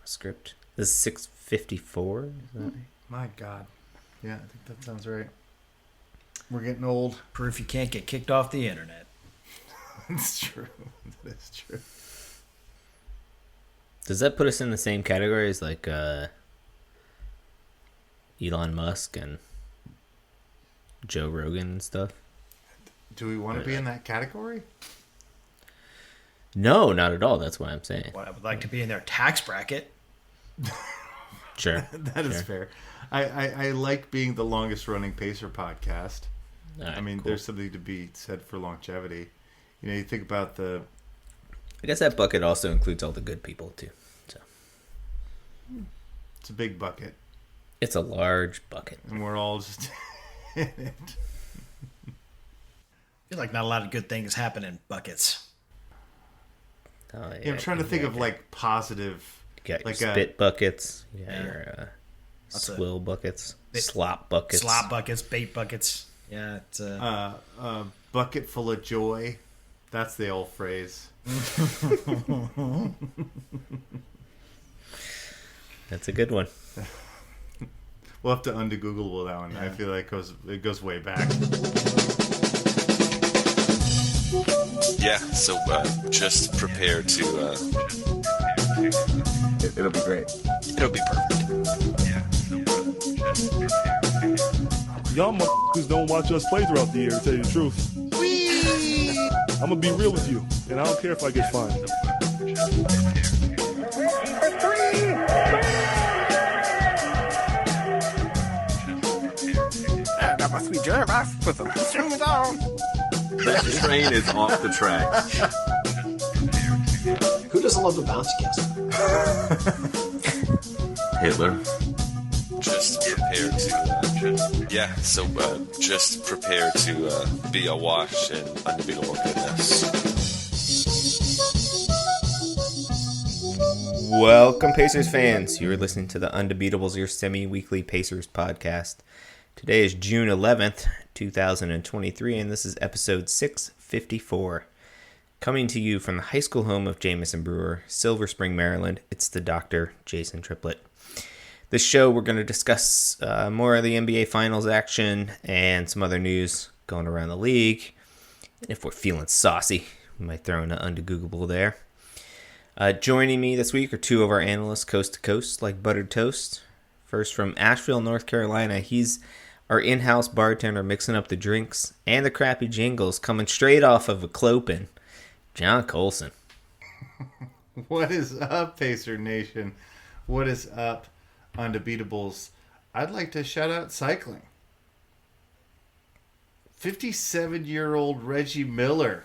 script. This is 654. My God. Yeah, I think that sounds right. We're getting old. Proof you can't get kicked off the internet. It's true. That is true. Does that put us in the same category as like Elon Musk and Joe Rogan and stuff? Do we want to be in that category? No, not at all. That's what I'm saying. Well, I would like to be in their tax bracket. Sure. That is fair. I like being the longest running Pacer podcast. Right, I mean, cool. there's something to be said for longevity. You know, you think about the... I guess that bucket also includes all the good people, too. So It's a big bucket. it's a large bucket. And we're all just in it. I feel like not a lot of good things happen in buckets. Oh, Yeah, I'm trying to think of, like, positive... You got like your spit buckets. You got Yeah. your Lots of swill buckets. bit- Slop buckets. Slop buckets, bait buckets. Yeah, it's a bucket full of joy. That's the old phrase. That's a good one. We'll have to Google that one. Yeah. I feel like it goes way back. Yeah, so just prepare to... It'll be great. it'll be perfect. Y'all motherfuckers don't watch us play throughout the year, to tell you the truth. I'm gonna be real with you, and I don't care if I get fined. I got my sweet jelly rice with some strings on. That train is off the tracks. Who doesn't love the bouncy castle? Hitler. Just prepare to... yeah, so just prepare to be awash in undebeatable goodness. Welcome, Pacers fans. You're listening to the Undebeatables, your semi-weekly Pacers podcast. Today is June 11th, 2023, and this is episode 654. Coming to you from the high school home of Jamison Brewer, Silver Spring, Maryland, it's the Dr. Jason Triplett. This show, we're going to discuss more of the NBA Finals action and some other news going around the league. And if we're feeling saucy, we might throw in an Undegoogable there. Joining me this week are two of our analysts, coast to coast, like buttered toast. First, from Asheville, North Carolina, he's our in-house bartender mixing up the drinks and the crappy jingles coming straight off of a Clopin, John Colson. What is up, Pacer Nation? What is up, Undebeatables? I'd like to shout out cycling. 57-year-old Reggie Miller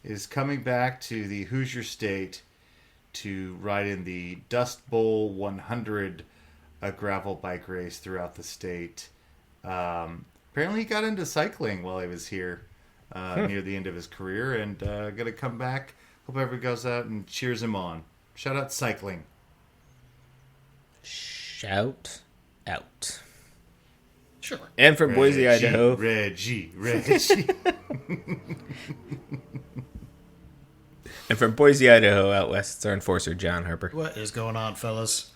is coming back to the Hoosier State to ride in the Dust Bowl 100, a gravel bike race throughout the state. Apparently he got into cycling while he was here near the end of his career, and going to come back. Hope everybody goes out and cheers him on. Shout out cycling. Shout out. Sure. And from Boise, Reggie, Idaho. Reggie. And from Boise, Idaho, out west, it's our enforcer, John Harper. What is going on, fellas?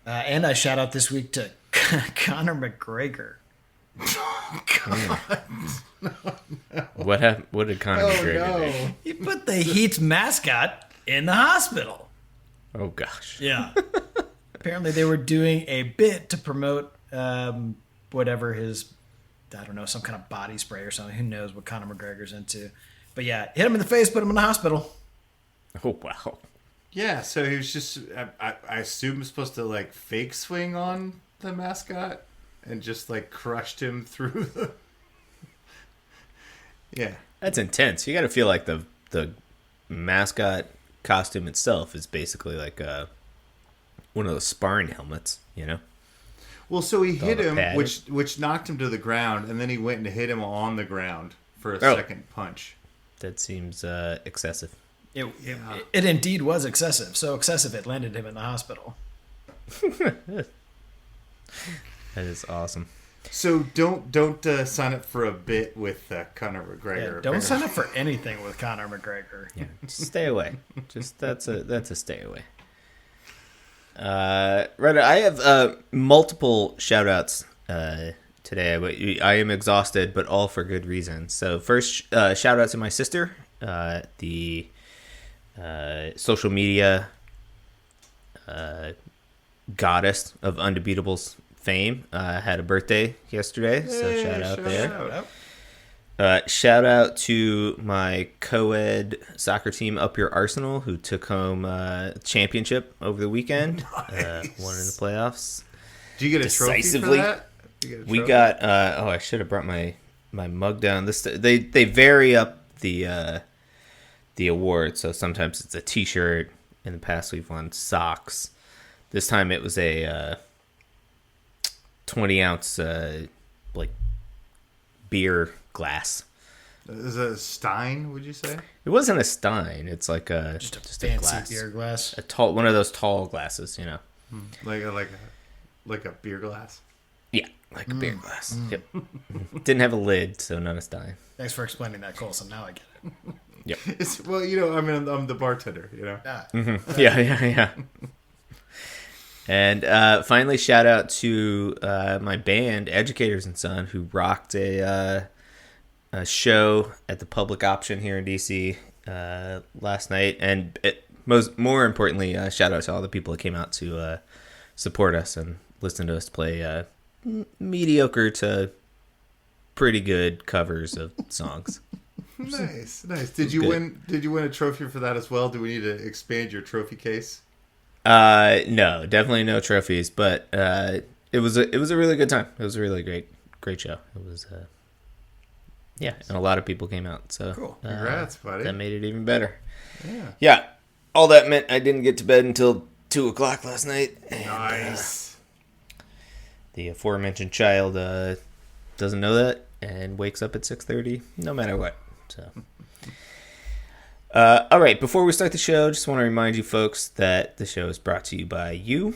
And I shout out this week to Conor McGregor. What happened? What did Conor McGregor do? He put the Heat's mascot in the hospital. Oh, gosh. Yeah. Apparently they were doing a bit to promote whatever his, I don't know, some kind of body spray or something. Who knows what Conor McGregor's into. But yeah, hit him in the face, put him in the hospital. Oh, wow. Yeah, so he was just, I assume was supposed to, like, fake swing on the mascot and just, like, crushed him through the... Yeah. That's intense. You got to feel like the mascot costume itself is basically like one of those sparring helmets, you know? Well, so he hit the him, pad. which knocked him to the ground, and then he went and hit him on the ground for a Oh. second punch. That seems excessive. It indeed was excessive. So excessive it landed him in the hospital. That is awesome. So don't sign up for a bit with Conor McGregor. Yeah, don't sign up for anything with Conor McGregor. Yeah, just stay away. Just that's a stay away. Right, I have multiple shout outs today. I am exhausted, but all for good reason. So first, shout out to my sister, the social media goddess of Undebeatables fame. Had a birthday yesterday, so shout out there. Shout out to my co-ed soccer team, Up Your Arsenal, who took home championship over the weekend. Nice. Won in the playoffs. Do you get a trophy for Decisively. that? We got. I should have brought my mug down. They vary up the award. So sometimes it's a T-shirt. In the past, we've won socks. This time it was a 20-ounce like beer glass. Is it a Stein? Would you say? It wasn't a Stein. It's like just a fancy glass. beer glass. One of those tall glasses, you know. Like a beer glass. Yeah, like a beer glass. Yep. Didn't have a lid, so not a Stein. Thanks for explaining that, Colson. Now I get it. Yep. Well, you know, I mean, I'm the bartender. You know. Yeah. And finally, shout out to my band, Educators and Son, who rocked a show at the Public Option here in DC last night. And more importantly, shout out to all the people that came out to support us and listen to us play mediocre to pretty good covers of songs. Nice. Did you win a trophy for that as well? Do we need to expand your trophy case? No, definitely no trophies, but it was a really good time. It was a really great show. It was and a lot of people came out. So cool. Congrats, buddy. That made it even better. Yeah. All that meant I didn't get to bed until 2:00 last night. And, Nice. The aforementioned child doesn't know that and wakes up at 6:30 no matter what. So. All right, before we start the show, just want to remind you folks that the show is brought to you by you.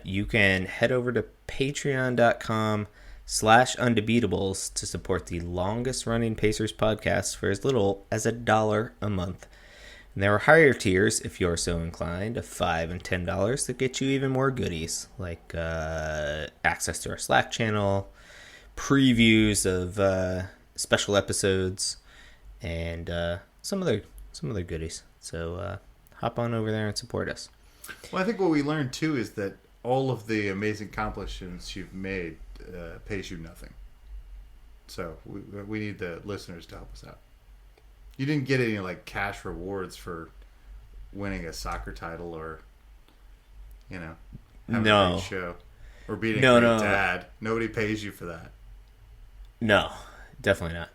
You can head over to patreon.com/undebeatables to support the longest running Pacers podcast for as little as $1 a month. And there are higher tiers, if you're so inclined, of $5 and $10 that get you even more goodies, like access to our Slack channel, previews of special episodes, and some other goodies. So hop on over there and support us. Well, I think what we learned too is that all of the amazing accomplishments you've made pays you nothing. So we need the listeners to help us out. You didn't get any like cash rewards for winning a soccer title or having a great show or being a great dad. Nobody pays you for that. No, definitely not.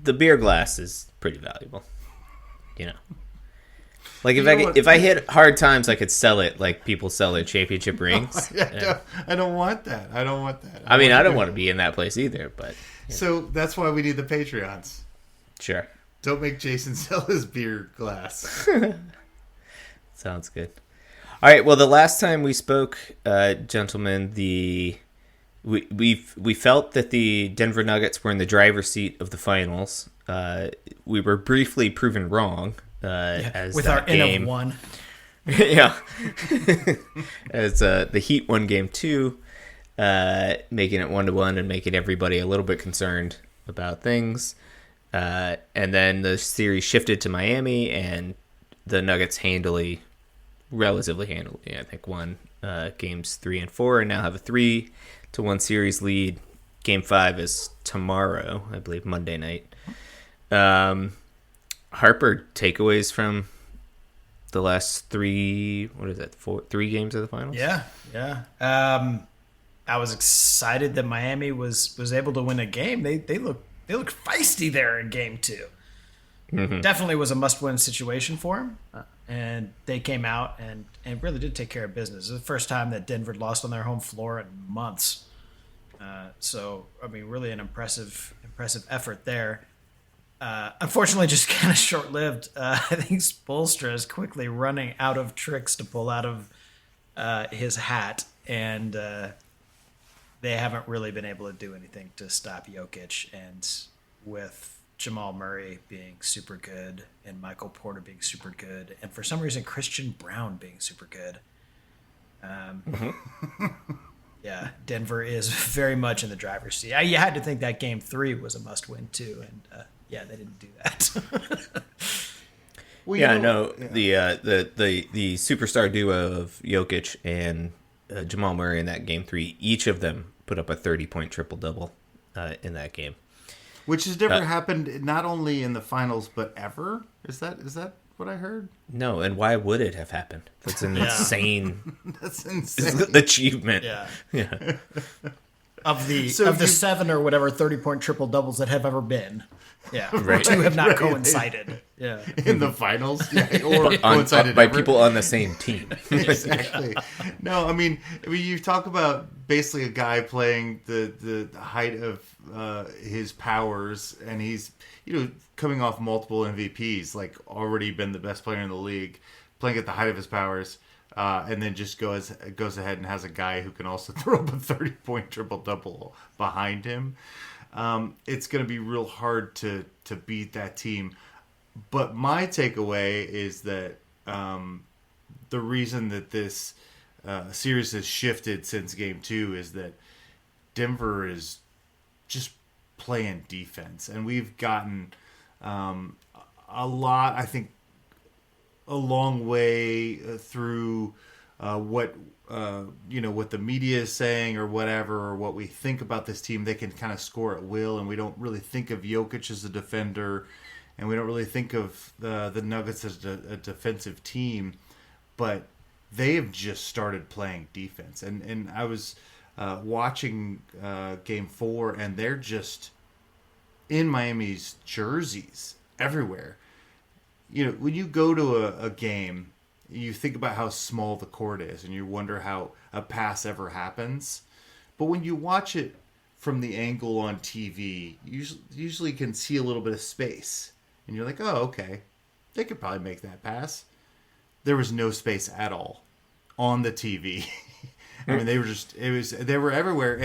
The beer glass is pretty valuable. Like if I hit hard times, I could sell it like people sell their championship rings. I don't want that. I don't want to be in that place either. But so that's why we need the Patreons. Sure. Don't make Jason sell his beer glass. Sounds good. All right. Well, the last time we spoke, gentlemen, we felt that the Denver Nuggets were in the driver's seat of the finals. We were briefly proven wrong. As with our game, N of 1. Yeah. As the Heat won game 2, making it 1-1 and making everybody a little bit concerned about things. And then the series shifted to Miami, and the Nuggets relatively handily, I think, won games 3 and 4, and now have a 3-1 series lead. Game 5 is tomorrow, I believe, Monday night. Harper, takeaways from the last 3 games of the finals? Yeah. I was excited that Miami was able to win a game. They look feisty there in game 2. Mm-hmm. Definitely was a must-win situation for them. And they came out and really did take care of business. It was the first time that Denver lost on their home floor in months. Really an impressive effort there. Unfortunately, just kind of short-lived. I think Spoelstra is quickly running out of tricks to pull out of his hat, and they haven't really been able to do anything to stop Jokic. And with Jamal Murray being super good and Michael Porter being super good, and for some reason Christian Brown being super good. Yeah, Denver is very much in the driver's seat. You had to think that Game 3 was a must-win too, and yeah, they didn't do that. Well, Yeah, I know the superstar duo of Jokic and Jamal Murray in that Game 3, each of them put up a 30-point triple-double in that game. Which has never happened, not only in the finals, but ever? Is that what I heard? No, and why would it have happened? That's an insane That's insane. achievement. Yeah. Of the 7 or whatever 30-point triple doubles that have ever been. Yeah. Right. Two have not coincided. Yeah. In the finals? Yeah, or On, coincided by ever. people on the same team. Exactly. No, I mean, you talk about basically a guy playing the height of his powers, and he's coming off multiple MVPs, like already been the best player in the league, playing at the height of his powers, and then just goes ahead and has a guy who can also throw up a 30-point triple double behind him. It's going to be real hard to beat that team. But my takeaway is that the reason that this series has shifted since Game 2 is that Denver is just playing defense. And we've gotten a lot, I think, a long way through what the media is saying or whatever, or what we think about this team. They can kind of score at will, and we don't really think of Jokic as a defender, and we don't really think of the Nuggets as a defensive team, but they have just started playing defense. And I was watching Game 4, and they're just in Miami's jerseys everywhere. When you go to a game, you think about how small the court is, and you wonder how a pass ever happens. But when you watch it from the angle on TV, you usually can see a little bit of space. And you're like, oh, okay, they could probably make that pass. There was no space at all on the TV. I mean, they were everywhere.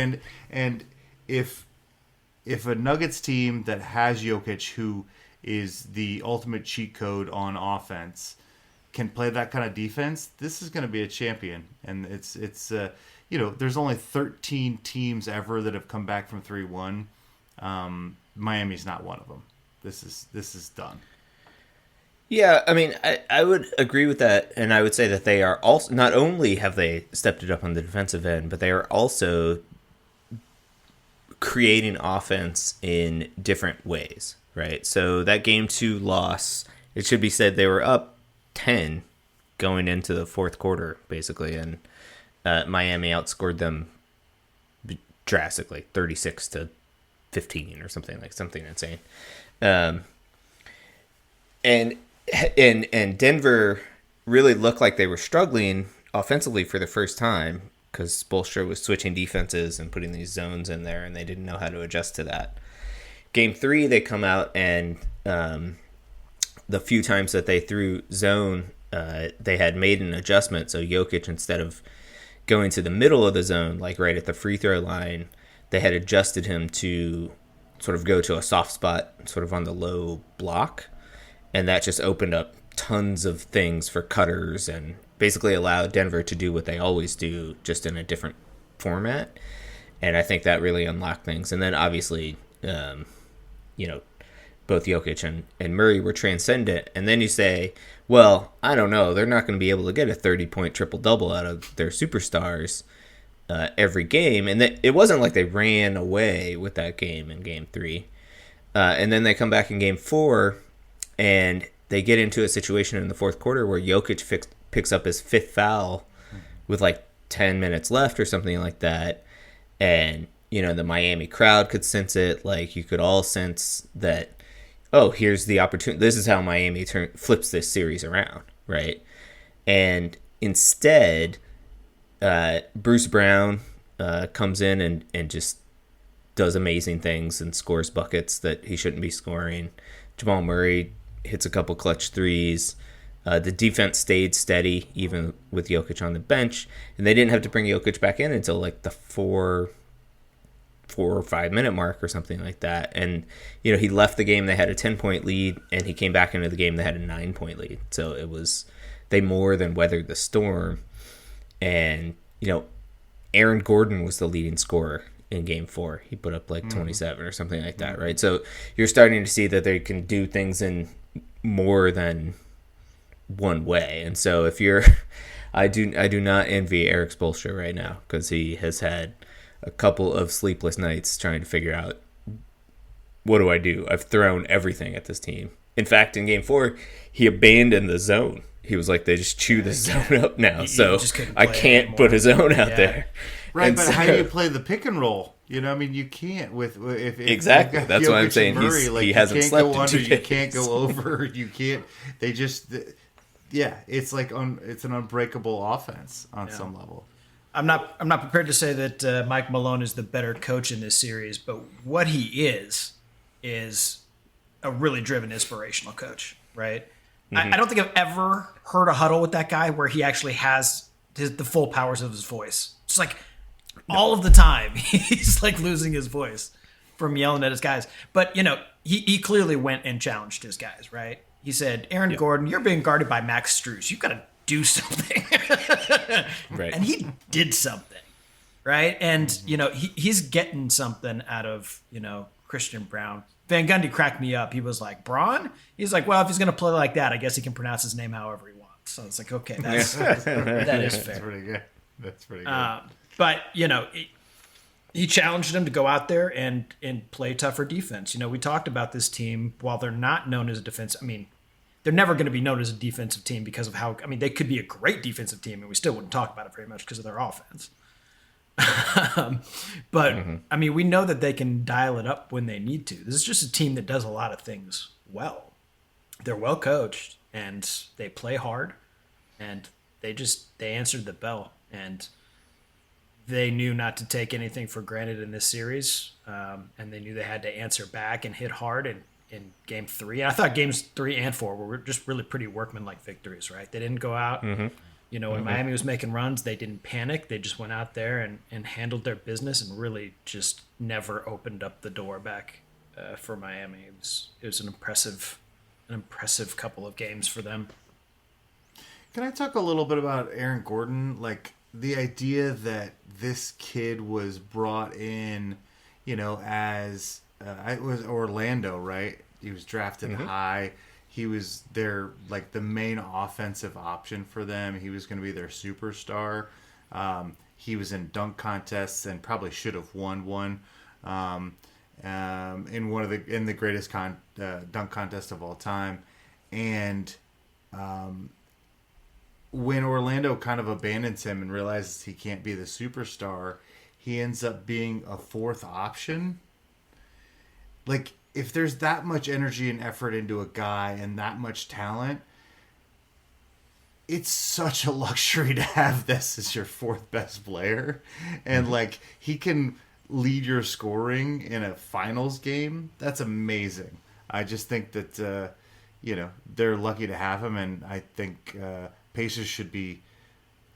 And if a Nuggets team that has Jokic, who is the ultimate cheat code on offense, can play that kind of defense, this is going to be a champion. And it's there's only 13 teams ever that have come back from 3-1. Miami's not one of them. This is done. Yeah, I mean, I would agree with that, and I would say that they are also, not only have they stepped it up on the defensive end, but they are also creating offense in different ways, right? So that Game 2 loss, it should be said they were up 10 going into the fourth quarter, basically, and Miami outscored them drastically, 36-15 or something insane. And Denver really looked like they were struggling offensively for the first time because Spoelstra was switching defenses and putting these zones in there, and they didn't know how to adjust to that. Game 3, they come out, and the few times that they threw zone, they had made an adjustment. So Jokic, instead of going to the middle of the zone, like right at the free throw line, they had adjusted him to sort of go to a soft spot, sort of on the low block. And that just opened up tons of things for cutters and basically allowed Denver to do what they always do, just in a different format. And I think that really unlocked things. And then obviously, both Jokic and Murray were transcendent. And then you say, well, I don't know, they're not going to be able to get a 30-point triple-double out of their superstars every game. And it wasn't like they ran away with that game in Game 3. And then they come back in Game 4, and they get into a situation in the fourth quarter where Jokic picks up his fifth foul with like 10 minutes left or something like that. And, the Miami crowd could sense it. Like, you could all sense that, oh, here's the opportunity. This is how Miami flips this series around, right? And instead, Bruce Brown comes in and just does amazing things and scores buckets that he shouldn't be scoring. Jamal Murray hits a couple clutch threes. The defense stayed steady, even with Jokic on the bench. And they didn't have to bring Jokic back in until like the fourth 4 or 5 minute mark or something like that. And, you know, he left the game, they had a 10-point lead, and he came back into the game, they had a 9-point lead. So it was, they more than weathered the storm. And, you know, Aaron Gordon was the leading scorer in game 4. He put up like 27 or something like that, right? So you're starting to see that they can do things in more than one way. And so if you're, I do not envy Eric Spoelstra right now, because he has had a couple of sleepless nights trying to figure out, what do I do? I've thrown everything at this team. In fact, in game 4, he abandoned the zone. He was like, they just chew the zone up now, so I can't put a zone out there. Right, And but so, how do you play the pick and roll? You know, I mean, you can't with if Exactly. you've got That's what I'm Jokic saying. and Murray, like, he hasn't you can't slept go in under, 2 you days. can't go over, you can't. They just, yeah, it's like it's an unbreakable offense on some level. I'm not prepared to say that Mike Malone is the better coach in this series, but what he is a really driven, inspirational coach, right? Mm-hmm. I don't think I've ever heard a huddle with that guy where he actually has the full powers of his voice. It's like all of the time he's like losing his voice from yelling at his guys. But, you know, he clearly went and challenged his guys, right? He said, Aaron Gordon, you're being guarded by Max Strus. You've got to do something. Right. And he did something, right? And, you know, he's getting something out of, you know, Christian Brown. Van Gundy cracked me up. He was like, Braun? He's like, well, if he's going to play like that, I guess he can pronounce his name however he wants. So it's like, okay, that is fair. That's pretty good. That's pretty good. But, you know, he challenged them to go out there and play tougher defense. You know, we talked about this team, while they're not known as a defense, I mean, they're never going to be known as a defensive team because of how, I mean, they could be a great defensive team and we still wouldn't talk about it very much because of their offense. But I mean, we know that they can dial it up when they need to. This is just a team that does a lot of things well. They're well coached and they play hard, and they answered the bell, and they knew not to take anything for granted in this series. And they knew they had to answer back and hit hard in game 3. And I thought games 3 and 4 were just really pretty workmanlike victories, right? They didn't go out. You know, when Miami was making runs, they didn't panic. They just went out there and handled their business and really just never opened up the door back for Miami. It was an impressive couple of games for them. Can I talk a little bit about Aaron Gordon? Like, the idea that this kid was brought in, you know, as it was Orlando, right? He was drafted high. He was their, like, the main offensive option for them. He was going to be their superstar. He was in dunk contests and probably should have won one in the greatest dunk contest of all time. And when Orlando kind of abandons him and realizes he can't be the superstar, he ends up being a 4th option. Like, if there's that much energy and effort into a guy and that much talent, it's such a luxury to have this as your 4th best player. And like, he can lead your scoring in a finals game. That's amazing. I just think that, you know, they're lucky to have him. And I think Pacers should be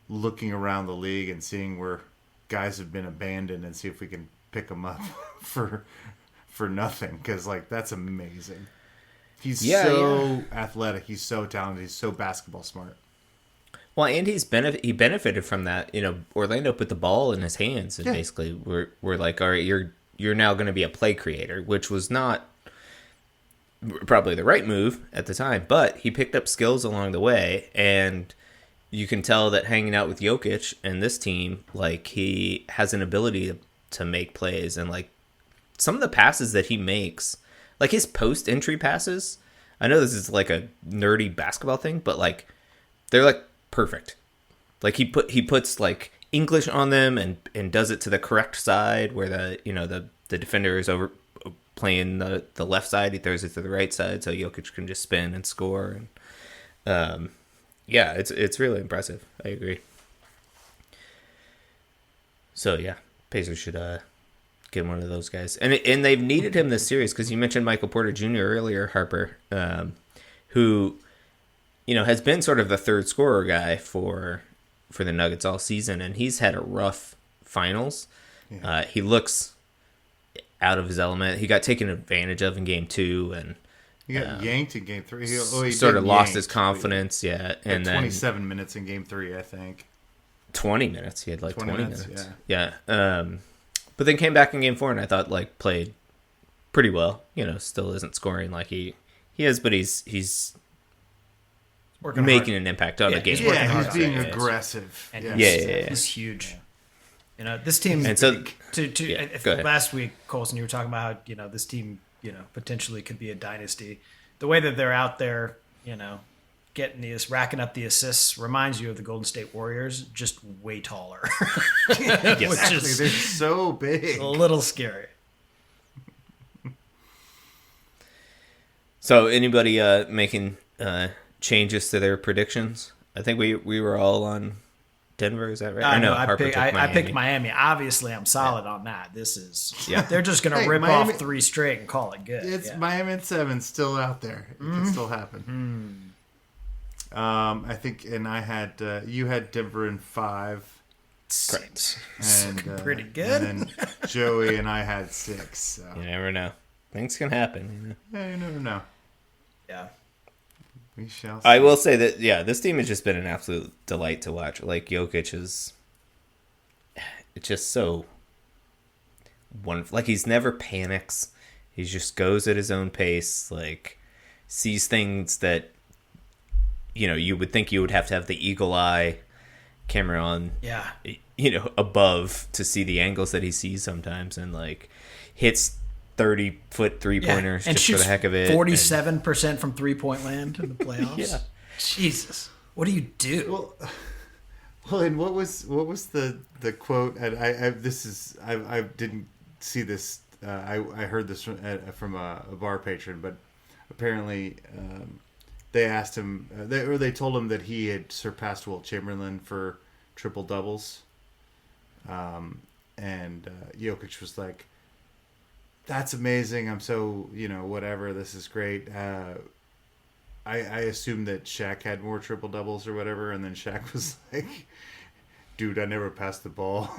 looking around the league and seeing where guys have been abandoned and see if we can pick them up for nothing, because like, that's amazing. He's so athletic, he's so talented, he's so basketball smart. Well, and he benefited from that. You know, Orlando put the ball in his hands and basically we're like, all right, you're now going to be a play creator, which was not probably the right move at the time, but he picked up skills along the way, and you can tell that hanging out with Jokic and this team, like, he has an ability to make plays. And like, some of the passes that he makes, like his post-entry passes, I know this is like a nerdy basketball thing, but like, they're like perfect. Like, he puts like English on them and does it to the correct side where the defender is over playing the left side. He throws it to the right side so Jokic can just spin and score. And yeah, it's really impressive. I agree. So yeah, Pacers should get one of those guys, and they've needed him this series, because you mentioned Michael Porter Jr. earlier, Harper, who, you know, has been sort of the third scorer guy for the Nuggets all season, and he's had a rough finals. Yeah. He looks out of his element. He got taken advantage of in game 2, and He got yanked in game 3. He sort of didn't lost yank, his confidence. Yeah, He had and then 27 minutes in game 3, I think. 20 minutes. He had like 20 minutes. Yeah. But then came back in game 4, and I thought like played pretty well. Still isn't scoring like he is, but he's Working making hard. an impact on the game. Yeah, he's being aggressive. And Yeah. he's huge. This team. And so, go ahead. Last week, Colson, you were talking about how this team potentially could be a dynasty. The way that they're out there, racking up the assists reminds you of the Golden State Warriors, just way taller. Exactly. Which is They're so big. a little scary. So anybody making changes to their predictions? I think we were all on Denver. Is that right? I know. Harper took I Miami. picked Miami. Obviously, I'm solid on that. This is they're just going to Hey, rip Miami- off 3 straight and call it good. It's Yeah. Miami at 7 still out there. It can still happen. I think, and I had you had Denver in 5, Correct. and Pretty good. And then Joey and I had 6. So. You never know. Things can happen. Yeah, you never know. Yeah. We shall see. I will say that this team has just been an absolute delight to watch. Like Jokic is, it's just so wonderful. Like he never panics. He just goes at his own pace. Like sees things that you would think you would have to have the eagle eye camera on. Yeah. Above to see the angles that he sees sometimes, and like hits 30-foot 3-pointers and just for shoots the heck of it. 47% from 3-point land in the playoffs. Yeah. Jesus. What do you do? Well, and what was the quote? And I didn't see this. I heard this from a bar patron, but apparently they asked him, they told him that he had surpassed Wilt Chamberlain for triple doubles, and Jokic was like, "That's amazing. I'm so whatever. This is great." I assumed that Shaq had more triple doubles or whatever, and then Shaq was like, "Dude, I never passed the ball."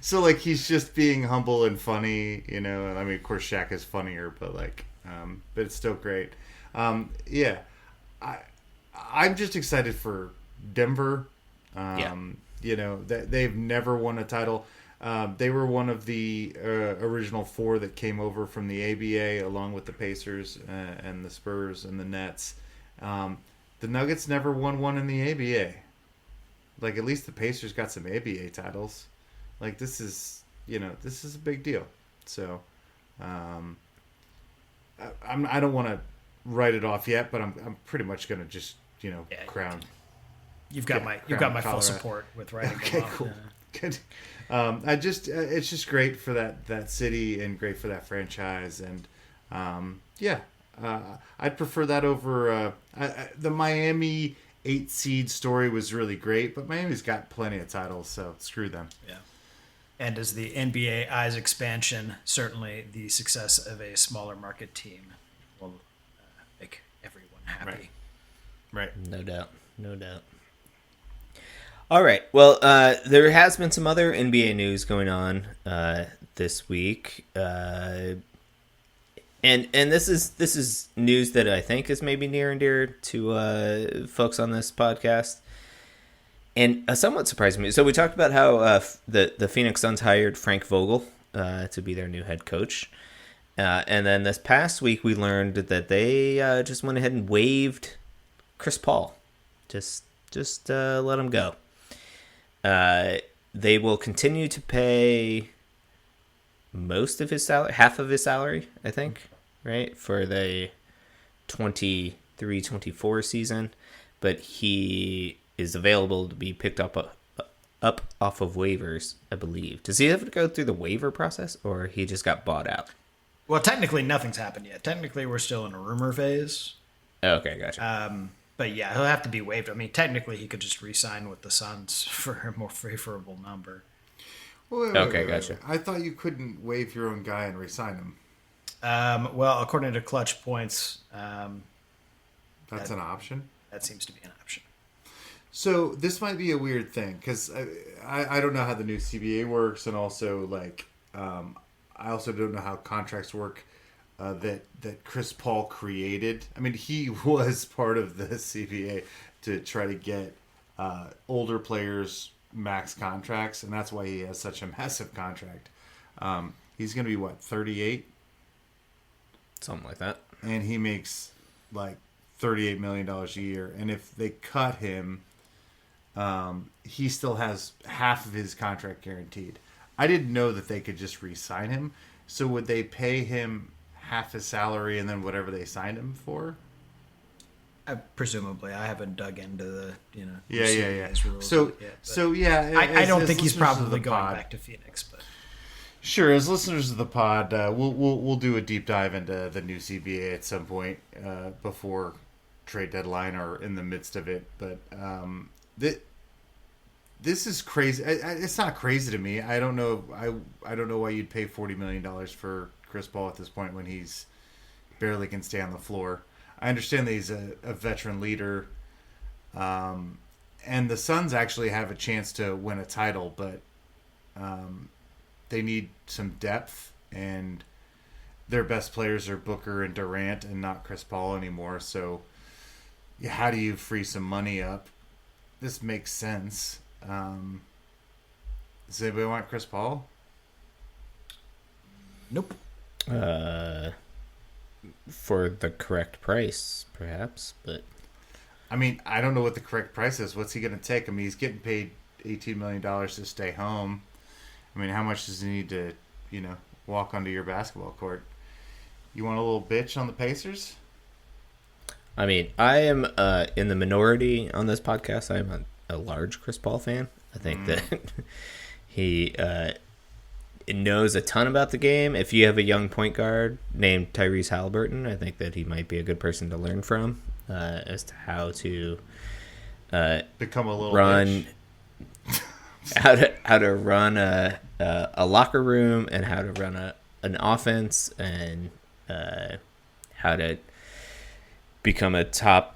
So like he's just being humble and funny, I mean, of course Shaq is funnier, but but it's still great. I'm just excited for Denver. They've never won a title. They were one of the original 4 that came over from the ABA, along with the Pacers and the Spurs and the Nets. The Nuggets never won one in the ABA. Like at least the Pacers got some ABA titles. Like this is a big deal. So I don't want to write it off yet, but I'm pretty much gonna just crown. You've got my full support with writing. Okay, cool. Good. It's just great for that city and great for that franchise, and I'd prefer that over the Miami 8 seed story was really great, but Miami's got plenty of titles, so screw them. Yeah. And as the NBA eyes expansion, certainly the success of a smaller market team will make everyone happy. Right. No doubt. All right. Well, there has been some other NBA news going on this week, and this is news that I think is maybe near and dear to folks on this podcast, and somewhat surprised me. So we talked about how the Phoenix Suns hired Frank Vogel to be their new head coach, and then this past week we learned that they just went ahead and waived Chris Paul, just let him go. They will continue to pay most of his salary, half of his salary, I think, right, for the 23-24 season, but he is available to be picked up off of waivers, I believe. Does he have to go through the waiver process, or he just got bought out? Well, technically nothing's happened yet. Technically we're still in a rumor phase. Okay, gotcha. But yeah, he'll have to be waived. I mean, technically he could just re-sign with the Suns for a more favorable number. Wait, Gotcha. I thought you couldn't waive your own guy and re-sign him. Well, according to Clutch Points, That's an option. that seems to be an option. So this might be a weird thing because I don't know how the new CBA works, and also I also don't know how contracts work that Chris Paul created. I mean, he was part of the CBA to try to get older players max contracts, and that's why he has such a massive contract. He's going to be, what, 38? Something like that. And he makes like $38 million a year. And if they cut him, he still has half of his contract guaranteed. I didn't know that they could just re-sign him. So would they pay him half his salary and then whatever they signed him for? Presumably, I haven't dug into the Yeah. CBA's rules So yet, but I don't think he's probably going pod, back to Phoenix. But sure, as listeners of the pod, we'll do a deep dive into the new CBA at some point before trade deadline or in the midst of it. But this is crazy. It's not crazy to me. I don't know. I don't know why you'd pay $40 million for Chris Paul at this point when he's barely can stay on the floor. I understand that he's a veteran leader, and the Suns actually have a chance to win a title, but they need some depth, and their best players are Booker and Durant and not Chris Paul anymore. So how do you free some money up? This makes sense. Does anybody want Chris Paul? nope. For the correct price, perhaps, but I mean, I don't know what the correct price is. What's he going to take? I mean, he's getting paid $18 million to stay home. I mean, how much does he need to, walk onto your basketball court? You want a little bitch on the Pacers? I mean, I am in the minority on this podcast. I am a large Chris Paul fan. I think that he knows a ton about the game. If you have a young point guard named Tyrese Halliburton, I think that he might be a good person to learn from as to how to Become a little run, bitch. how to run a locker room and how to run an offense and how to become a top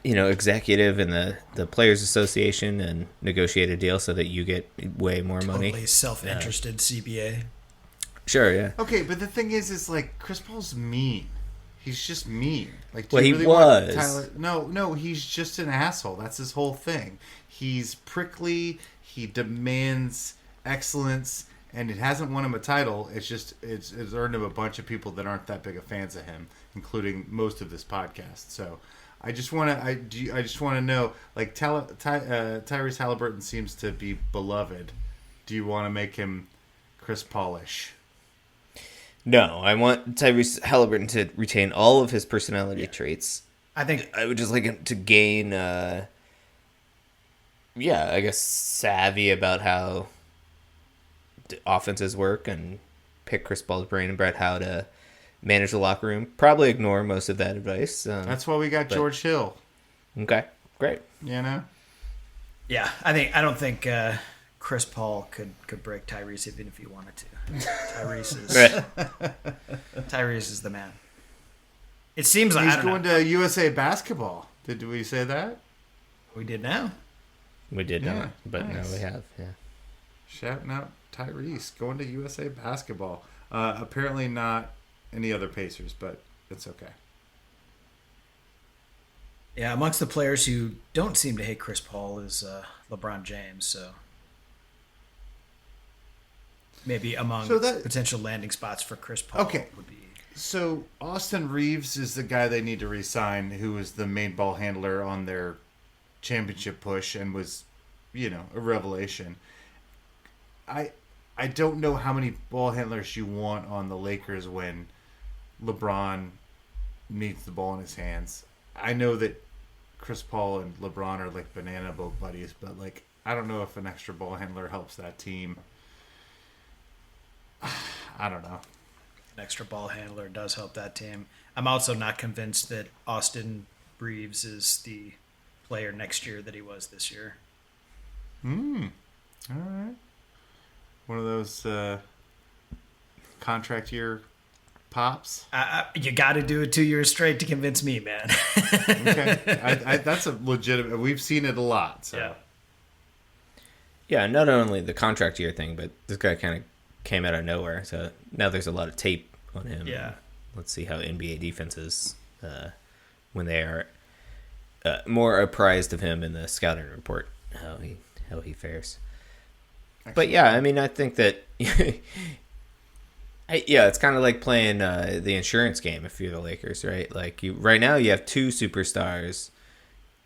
executive in the Players Association and negotiate a deal so that you get way more money. Totally self-interested CBA. Sure, yeah. Okay, but the thing is like Chris Paul's mean. He's just mean. Like, do Well, you he really want was. Tyler? No, he's just an asshole. That's his whole thing. He's prickly. He demands excellence, and it hasn't won him a title. It's earned him a bunch of people that aren't that big of fans of him, including most of this podcast. So, I just want to know, like, Tyrese Halliburton seems to be beloved. Do you want to make him Chris Paulish? No, I want Tyrese Halliburton to retain all of his personality traits. I think I would just like him to gain, I guess, savvy about how offenses work and pick Chris Paul's brain about how to manage the locker room. Probably ignore most of that advice. That's why we got George Hill. Okay, great. Yeah. I don't think Chris Paul could break Tyrese even if he wanted to. Tyrese is the man. It seems like He's going to USA Basketball. Did we say that? We did now. We did Yeah, not, but nice. now we have. Yeah. Shouting out Tyrese going to USA Basketball. Apparently not any other Pacers, but it's okay. Yeah, amongst the players who don't seem to hate Chris Paul is LeBron James. So maybe among potential landing spots for Chris Paul would be. So Austin Reeves is the guy they need to re-sign, who was the main ball handler on their championship push and was, a revelation. I don't know how many ball handlers you want on the Lakers when LeBron needs the ball in his hands. I know that Chris Paul and LeBron are like banana boat buddies, but like I don't know if an extra ball handler helps that team. I don't know. An extra ball handler does help that team. I'm also not convinced that Austin Reeves is the player next year that he was this year. All right. One of those contract year Pops? You got to do it 2 years straight to convince me, man. Okay, that's a legitimate. We've seen it a lot. So. Yeah. Yeah, not only the contract year thing, but this guy kind of came out of nowhere. So now there's a lot of tape on him. Yeah. Let's see how NBA defenses, when they are more apprised of him in the scouting report, how he fares. Excellent. But yeah, I mean, I think that it's kind of like playing the insurance game if you're the Lakers, right? Like right now you have two superstars,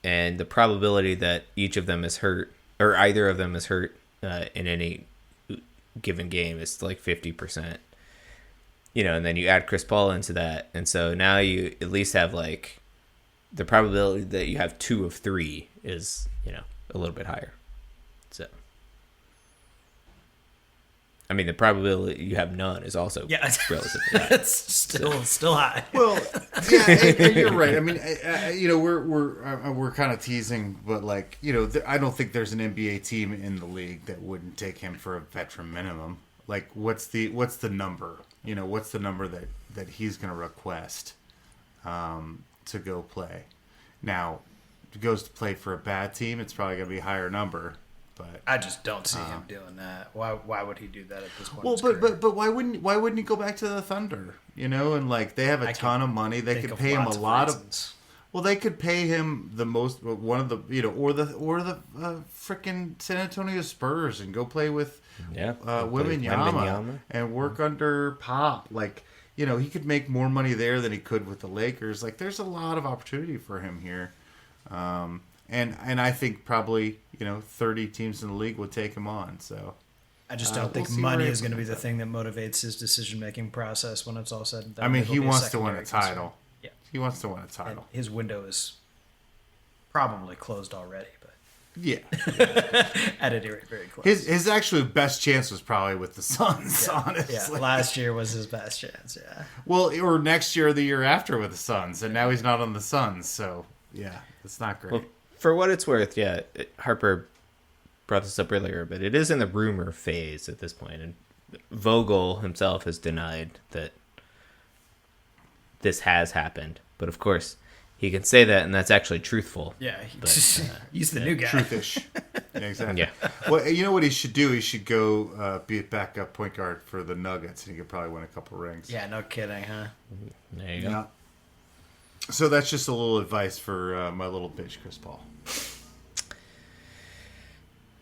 and the probability that each of them is hurt or either of them is hurt in any given game is like 50%. And then you add Chris Paul into that, and so now you at least have like the probability that you have 2 of 3 is a little bit higher. So, I mean, the probability you have none is also relatively high. It's still high. Well, yeah, and you're right. I mean, we're kind of teasing, but like I don't think there's an NBA team in the league that wouldn't take him for a veteran minimum. Like, what's the number? What's the number that he's going to request to go play? Now, if he goes to play for a bad team, it's probably going to be a higher number. But I just don't see him doing that. Why would he do that at this point? Well, but why wouldn't he go back to the Thunder? And like they have a ton of money. They could pay him a lot of. Well, they could pay him the most. One of the or the freaking San Antonio Spurs and go play with Wembanyama and work under Pop. Like he could make more money there than he could with the Lakers. Like there's a lot of opportunity for him here. And I think probably 30 teams in the league would take him on. So I just don't think money is going to be the thing that motivates his decision making process when it's all said and done. I mean, he wants to win a title. Yeah, he wants to win a title. And his window is probably closed already, but yeah, at any rate, very close. His actual best chance was probably with the Suns. Honestly, yeah, last year was his best chance. Yeah, well, or next year or the year after with the Suns, and now he's not on the Suns. So yeah, it's not great. Well, for what it's worth, yeah, Harper brought this up earlier, but it is in the rumor phase at this point, and Vogel himself has denied that this has happened. But of course, he can say that, and that's actually truthful. Yeah, but, he's the new guy. Truthish. Yeah, exactly. Yeah. Well, you know what he should do? He should go be a backup point guard for the Nuggets, and he could probably win a couple rings. Yeah, no kidding, huh? There you go. Yeah. So that's just a little advice for my little bitch, Chris Paul.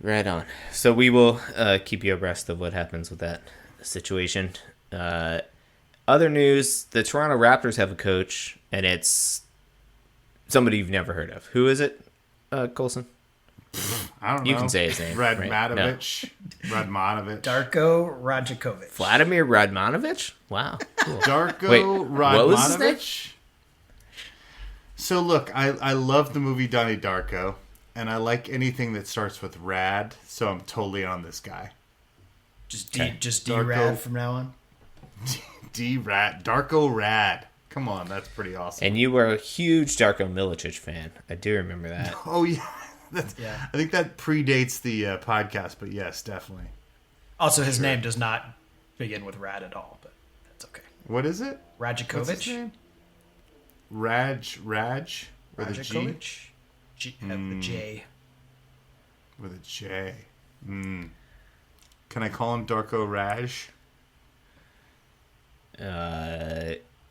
Right on. So we will keep you abreast of what happens with that situation. Other news, the Toronto Raptors have a coach, and it's somebody you've never heard of. Who is it, Colson? I don't know. You can say his name. Radmanovich. Radmanovich. Darko Rajakovic. Vladimir Radmanovich? Wow. Cool. Darko Radmanovich? What was his name? So look, I love the movie Donnie Darko, and I like anything that starts with Rad, so I'm totally on this guy. Just D-Rad from now on? D-Rad. Darko Rad. Come on, that's pretty awesome. And you were a huge Darko Milicic fan. I do remember that. Oh, yeah. I think that predates the podcast, but yes, definitely. Also, his name does not begin with Rad at all, but that's okay. What is it? Rajakovic. What's his name? Raj? With a G? With a J. With a J. Can I call him Darko Raj?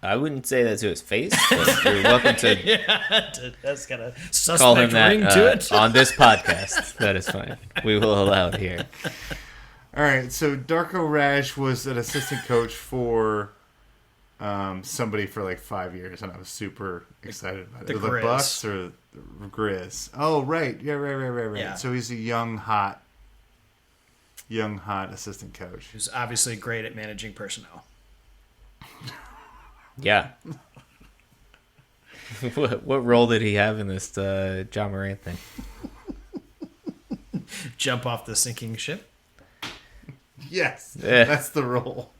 I wouldn't say that to his face, but you're welcome to that's got a call him suspect that ring to it. On this podcast. That is fine. We will allow it here. All right, so Darko Raj was an assistant coach for somebody for like 5 years, and I was super excited about it. The Bucks or the Grizz? Oh, right. Yeah, right. Yeah. So he's a young, hot assistant coach. Who's obviously great at managing personnel. Yeah. What role did he have in this John Morant thing? Jump off the sinking ship? Yes, that's the role.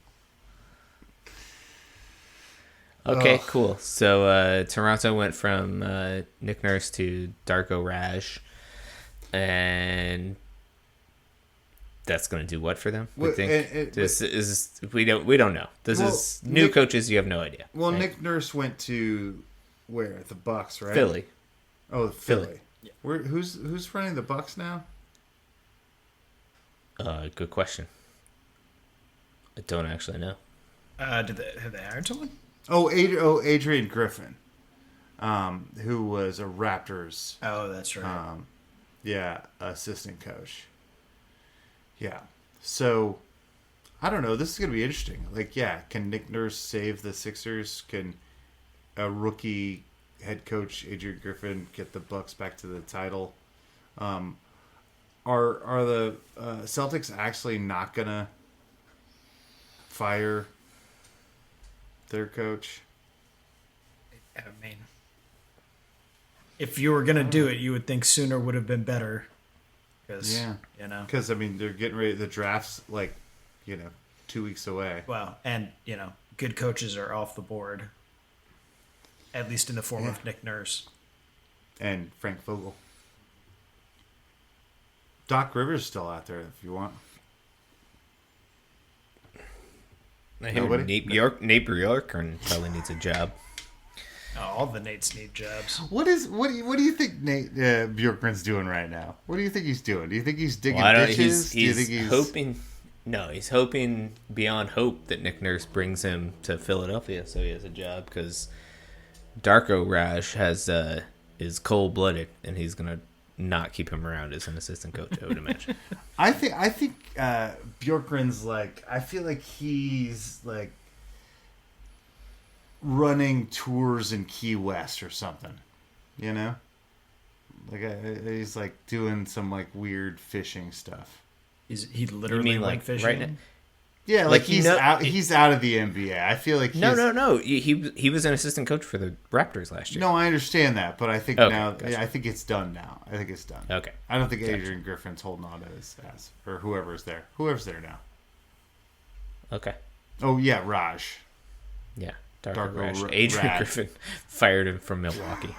Okay, cool. So Toronto went from Nick Nurse to Darko Raj. And That's going to do what for them? We Well, think this is we don't know. This Well, is new coaches. You have no idea. Well, right? Nick Nurse went to where? The Bucks, right? Philly. Oh, Philly. Yeah. Who's running the Bucks now? Good question. I don't actually know. Have they hired someone? Adrian Griffin, who was a Raptors, Oh, that's right. assistant coach. Yeah. So, I don't know. This is going to be interesting. Like, yeah, can Nick Nurse save the Sixers? Can a rookie head coach, Adrian Griffin, get the Bucks back to the title? Are the Celtics actually not going to fire their coach? I mean, if you were gonna do it, you would think sooner would have been better. Because Because, I mean, they're getting ready. The draft's 2 weeks away. well, and good coaches are off the board, at least in the form of Nick Nurse. And Frank Vogel. Doc Rivers is still out there if you want. I hear Nobody? Nate Bjorkgren probably needs a job. Oh, all the Nates need jobs. What do you think Nate Bjorkgren's doing right now? What do you think he's doing? Do you think he's digging Well, I don't, ditches? Do you think he's hoping. No, he's hoping beyond hope that Nick Nurse brings him to Philadelphia so he has a job because Darko Raj is cold blooded and he's gonna not keep him around as an assistant coach. I would imagine. I think Bjorkgren's I feel like he's running tours in Key West or something, you know? He's doing some weird fishing stuff. He literally mean, went fishing. right now? Yeah, Like, he's out. He's out of the NBA. I feel like No. He was an assistant coach for the Raptors last year. No, I understand that, but I think Okay, now, gotcha. I think it's done now. I think it's done. Okay. I don't think Adrian Griffin's holding on to his ass or whoever's there. Whoever's there now. Okay. Oh yeah, Raj. Yeah. Darko Raj. Rad. Adrian Griffin fired him from Milwaukee.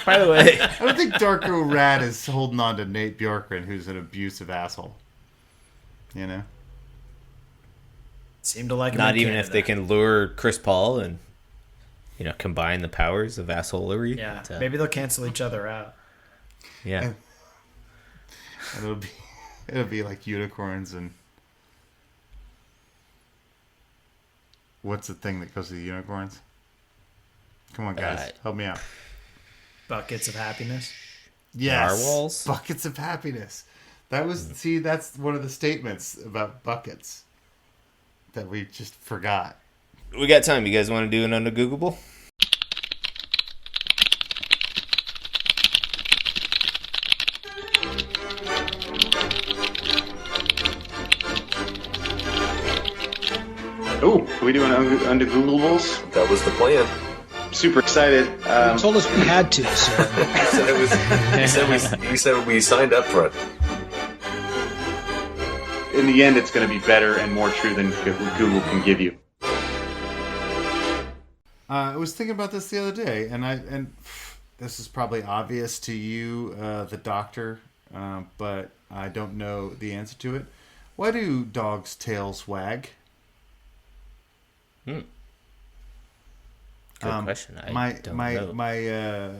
By the way, I don't think Darko Rad is holding on to Nate Bjorkgren, who's an abusive asshole. You know. Seem to like him not in even Canada. if they can lure Chris Paul and combine the powers of assholery. Yeah, maybe they'll cancel each other out. Yeah. And it'll be like unicorns and what's the thing that goes to the unicorns? Come on, guys, help me out. Buckets of happiness. Yes, Narwhals? buckets of happiness. That's one of the statements about buckets that we just forgot. We got time. You guys want to do an Undegoogable? Oh, are we doing under Googleables? That was the plan. Super excited. You told us we had to, so. He said we signed up for it. In the end, it's going to be better and more true than Google can give you. I was thinking about this the other day, and this is probably obvious to you, the doctor, but I don't know the answer to it. Why do dogs' tails wag? Good question. I don't know.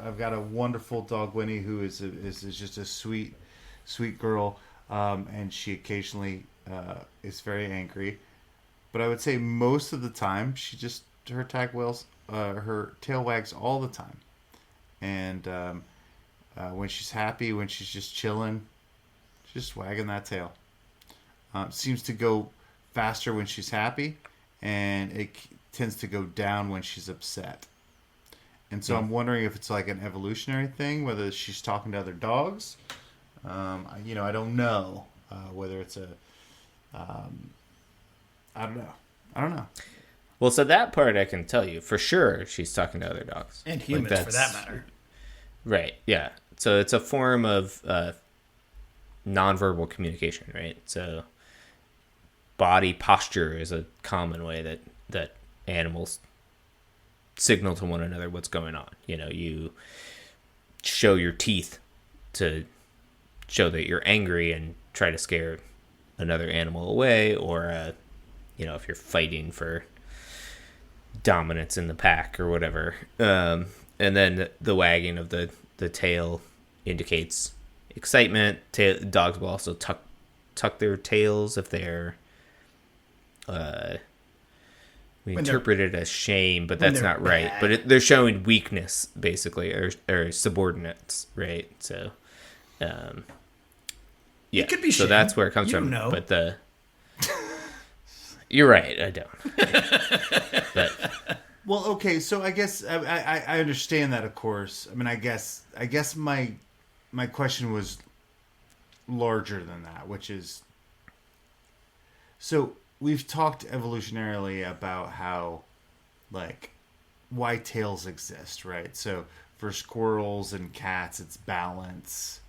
I've got a wonderful dog, Winnie, who is just a sweet girl, and she occasionally is very angry. But I would say most of the time, her tail wags all the time, and when she's happy, when she's just chilling, she's just wagging that tail. Seems to go faster when she's happy, and it tends to go down when she's upset. And so I'm wondering if it's like an evolutionary thing, whether she's talking to other dogs. I don't know whether it's I don't know. Well, so that part I can tell you for sure. She's talking to other dogs And humans, for that matter. Right. Yeah. So it's a form of nonverbal communication, right? So body posture is a common way that animals signal to one another what's going on. You show your teeth to show that you're angry and try to scare another animal away, or if you're fighting for dominance in the pack or whatever. And then the wagging of the tail indicates excitement. Dogs will also tuck their tails if they're we interpret it as shame, but that's not right. But they're showing weakness, basically, or subordinates, right? So, yeah. It could be so shame. that's where it comes from. Know. But you're right. I don't. But well, okay. So I guess I understand that. Of course. I mean, I guess my question was larger than that, which is so. We've talked evolutionarily about how, like, why tails exist, right? So for squirrels and cats, it's balance,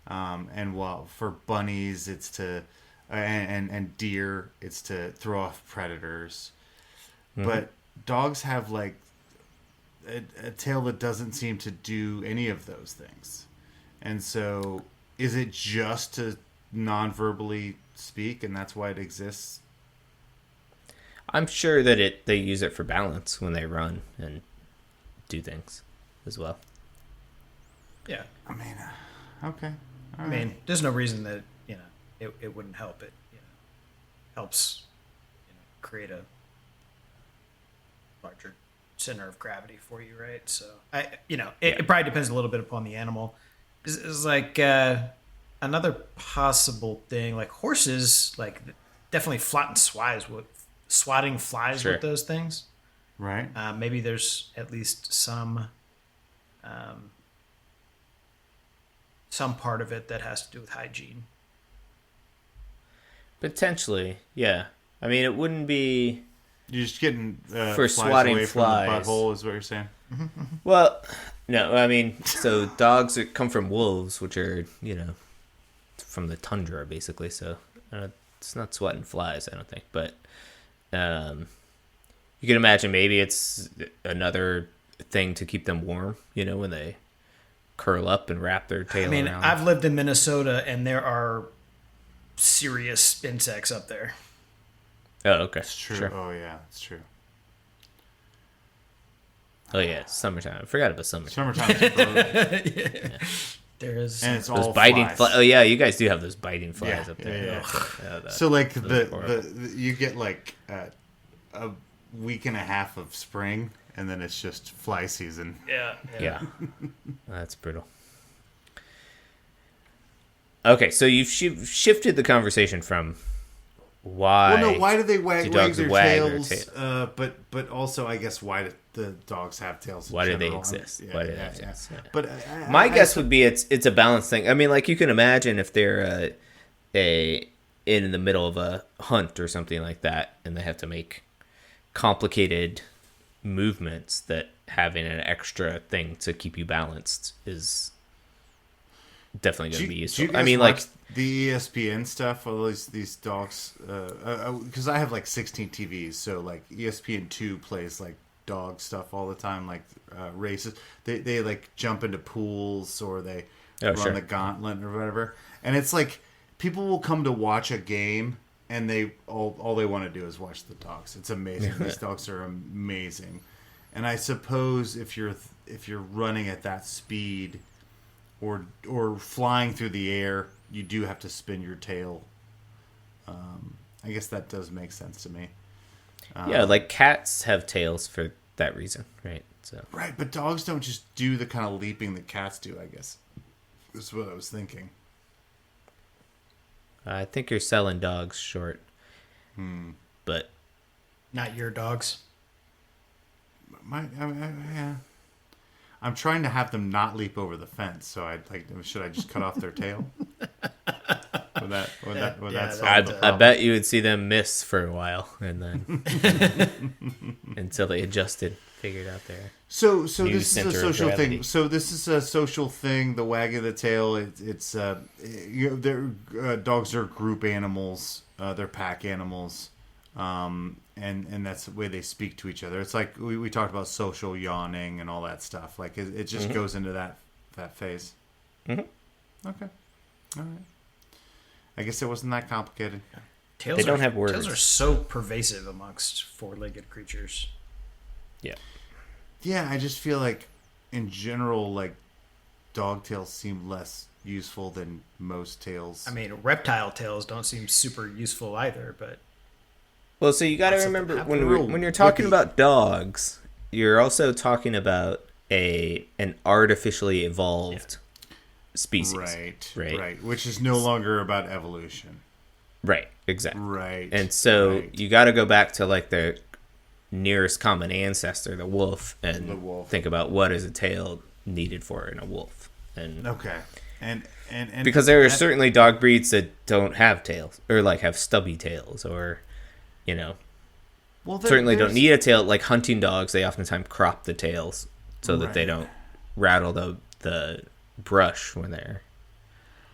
and for bunnies, it's to, and deer, it's to throw off predators. Mm-hmm. But dogs have like a tail that doesn't seem to do any of those things, and so is it just to non-verbally speak, and that's why it exists? I'm sure that they use it for balance when they run and do things as well. Yeah. I mean, okay. All right. I mean, there's no reason that, it wouldn't help. It, helps, create a larger center of gravity for you, right? So, it probably depends a little bit upon the animal. It's like another possible thing, like horses, like definitely swatting flies sure. with those things, right? Maybe there's at least some part of it that has to do with hygiene. Potentially, yeah. I mean, it wouldn't be. You're just getting for flies swatting away flies. From the butthole, is what you're saying? Well, no. I mean, so dogs that come from wolves, which are from the tundra, basically. So it's not swatting flies, I don't think, but. You can imagine maybe it's another thing to keep them warm, when they curl up and wrap their tail around. I've lived in Minnesota, and there are serious insects up there. Oh, okay. It's true. Sure. Oh, yeah, it's true. Oh, yeah, it's summertime. I forgot about summertime. Summertime is brutal. Yeah. There is. And it's those all biting flies. Oh, yeah, you guys do have those biting flies up there. Yeah. So, like, you get, like, a week and a half of spring, and then it's just fly season. Yeah. That's brutal. Okay, so you've shifted the conversation from why. Well, no, why do they wag their tails? Tail? But also, I guess, why do the dogs have tails? Why do they exist? Why do they exist? Yeah. But my guess would be it's a balance thing. I mean, like, you can imagine if they're in the middle of a hunt or something like that, and they have to make complicated movements, that having an extra thing to keep you balanced is definitely going to be useful. I mean, like the ESPN stuff, all these dogs, because I have like 16 TVs, so like ESPN2 plays like dog stuff all the time, like races. They like jump into pools, or they run the gauntlet or whatever, and it's like people will come to watch a game, and they all they want to do is watch the dogs. It's amazing. These dogs are amazing, and I suppose if you're running at that speed, or flying through the air, you do have to spin your tail. I guess that does make sense to me. Yeah, like cats have tails for that reason, right? So right, but dogs don't just do the kind of leaping that cats do, I guess. That's what I was thinking. I think you're selling dogs short. But not your dogs. Yeah. I'm trying to have them not leap over the fence, so should I just cut off their tail? Would that solve the problem? I bet you would see them miss for a while, and then until they figured out their So this is a social thing. So this is a social thing. The wag of the tail. Dogs are group animals. They're pack animals. And that's the way they speak to each other. It's like we talked about social yawning and all that stuff. Like it just goes into that phase. Mm-hmm. Okay. All right. I guess it wasn't that complicated. Tails They don't have words. Tails are so pervasive amongst four-legged creatures. Yeah. Yeah, I just feel like, in general, like, dog tails seem less useful than most tails. I mean, reptile tails don't seem super useful either, but... Well, so you got to Lots of remember them have when you're talking about dogs, you're also talking about an artificially evolved species. Right. Which is no longer about evolution. Right, exactly. Right. And so you got to go back to like the nearest common ancestor, the wolf, and think about what is a tail needed for in a wolf. And okay. And because there are certainly dog breeds that don't have tails or like have stubby tails or, you know, certainly don't need a tail. Like hunting dogs, they oftentimes crop the tails so that they don't rattle the brush when they're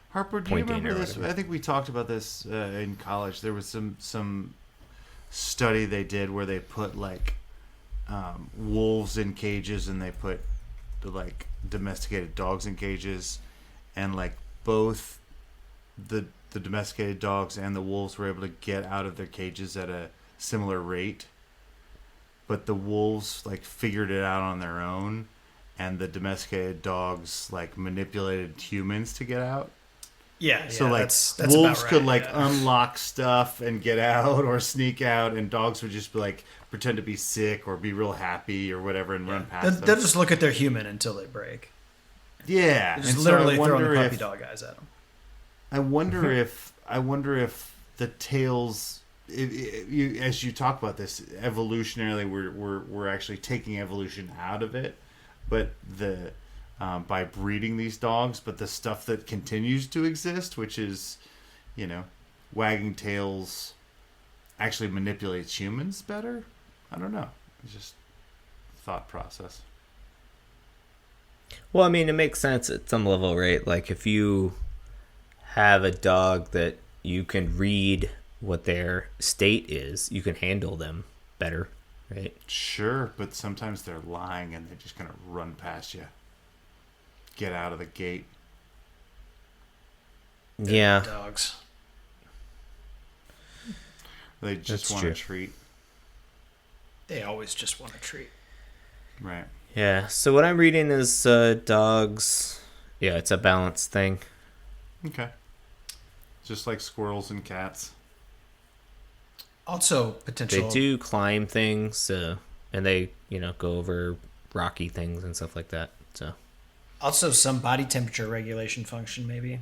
Harper, do you remember this? I think we talked about this in college. There was some study they did where they put like wolves in cages and they put the like domesticated dogs in cages, and like both the domesticated dogs and the wolves were able to get out of their cages at a similar rate, but the wolves like figured it out on their own, and the domesticated dogs like manipulated humans to get out. Yeah, so like that's wolves about right, could like unlock stuff and get out or sneak out, and dogs would just be like pretend to be sick or be real happy or whatever and run past them. They'll just look at their human until they break. Yeah, just literally throwing the puppy dog eyes at them. I wonder if the tails, as you talk about this evolutionarily, we're actually taking evolution out of it, but by breeding these dogs, but the stuff that continues to exist, which is, you know, wagging tails, actually manipulates humans better. I don't know. It's just thought process. Well, I mean, it makes sense at some level, right? Like if you have a dog that you can read what their state is, you can handle them better, right? Sure, but sometimes they're lying and they're just going to run past you. Get out of the gate. Yeah. Dogs. They just want a treat. They always just want a treat. Right. Yeah. So what I'm reading is dogs. Yeah, it's a balance thing. Okay. Just like squirrels and cats. Also, potential. They do climb things, and they, you know, go over rocky things and stuff like that. So. Also, some body temperature regulation function, maybe.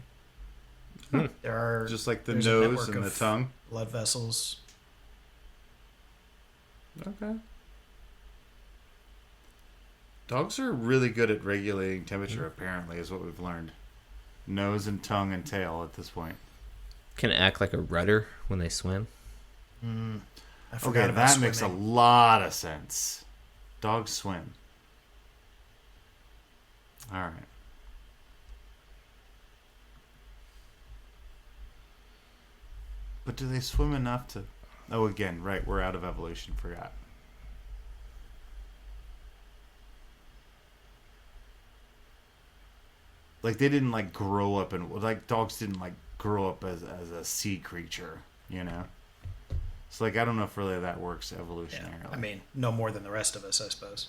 There are just like the nose and the tongue, blood vessels. Okay. Dogs are really good at regulating temperature. Apparently, is what we've learned. Nose and tongue and tail at this point. Can act like a rudder when they swim. I forgot about that swimming. makes a lot of sense. Dogs swim. All right. But do they swim enough to... Oh, again, right, we're out of evolution, forgot. Like, they didn't, like, grow up and... Like, dogs didn't, like, grow up as a sea creature, you know? So, like, I don't know if really that works evolutionarily. Yeah. I mean, no more than the rest of us, I suppose.